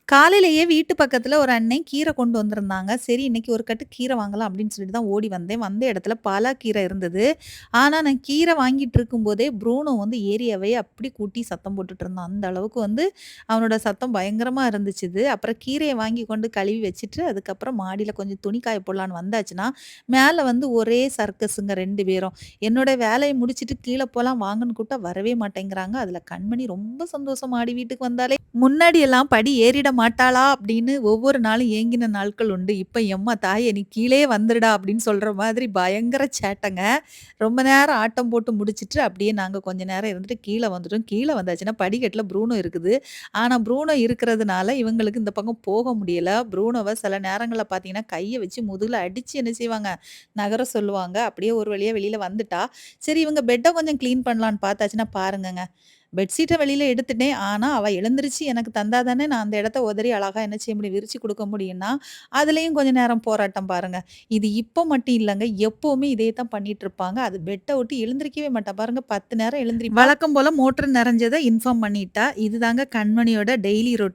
காலையிலேயே வீட்டு பக்கத்துல ஒரு அண்ணன் கீரை கொண்டு வந்திருந்தாங்க. சரி இன்னைக்கு ஒரு கட்டு கீரை வாங்கலாம் அப்படின்னு சொல்லிட்டு தான் ஓடி வந்தேன். வந்த இடத்துல பாலாக்கீரை இருந்தது. ஆனா நான் கீரை வாங்கிட்டு இருக்கும்போதே ப்ரூனோ வந்து ஏரியாவே அப்படி கூட்டி சத்தம் போட்டுட்டு இருந்தான். அந்த அளவுக்கு வந்து அவனோட சத்தம் பயங்கரமா இருந்துச்சுது. அப்புறம் கீரைய வாங்கி கொண்டு கழுவி வச்சுட்டு, அதுக்கப்புறம் மாடியில கொஞ்சம் துணி காய போடலான்னு வந்தாச்சுன்னா, மேல வந்து ஒரே சர்க்கஸுங்க 2 பேரும். என்னோட வேலைய முடிச்சுட்டு கீழ போலாம் வாங்கன்னு கூப்பிட்டா வரவே மாட்டேங்கிறாங்க. அதுல கண்மணி ரொம்ப சந்தோஷம் மாடி வீட்டுக்கு வந்தாலே. முன்னாடி எல்லாம் படி ஏறிட மாட்டாளா அப்படின்னு ஒவ்வொரு நாளும் ஏங்கின நாட்கள் உண்டு. இப்ப எம்மா தாயே நீ கீழயே வந்துருடா அப்படின்னு சொல்ற மாதிரி பயங்கர சேட்டங்க. ரொம்ப நேரம் ஆட்டம் போட்டு முடிச்சுட்டு அப்படியே நாங்க கொஞ்ச நேரம் இருந்துட்டு கீழ வந்துட்டோம். கீழ வந்தாச்சுன்னா படிக்கட்டுல ப்ரூனோ இருக்குது. ஆனா ப்ரூனோ இருக்கிறதுனால இவங்களுக்கு இந்த பக்கம் போக முடியல. ப்ரூனோவ சில நேரங்கள்ல பார்த்தீங்கன்னா, கைய வச்சு முதுகுல அடிச்சு என்ன செய்வாங்க, நகர சொல்லுவாங்க. அப்படியே ஒரு வழியா வெளியில வந்துட்டா. சரி இவங்க பெட்ட கொஞ்சம் கிளீன் பண்ணலான்னு பார்த்தாச்சுன்னா பாருங்கங்க. பெட்ஷீட்ட வெளியில எடுத்துட்டேன். ஆனா, அவ எழுந்திருச்சு எனக்கு தந்தா தானே நான் அந்த இடத்த உதறி அழகா என்ன செய்ய முடியும்? விரிச்சு குடுக்க முடியும்னா, அதுலயும் கொஞ்ச நேரம் போராட்டம் பாருங்க. இது இப்ப மட்டும் இல்லங்க. எப்பவுமே இதே தான் பண்ணிட்டு இருப்பாங்க. அது பெட்ட விட்டு எழுந்திரிக்கவே மாட்டா. பாருங்க 10 நேரம் எழுந்திரிப்பா. வழக்கம் போல மோட்டர் நெறஞ்சத இன்ஃபார்ம் பண்ணிட்டா. இதுதாங்க கண்மணியோட டெய்லி ரொட்டீன்.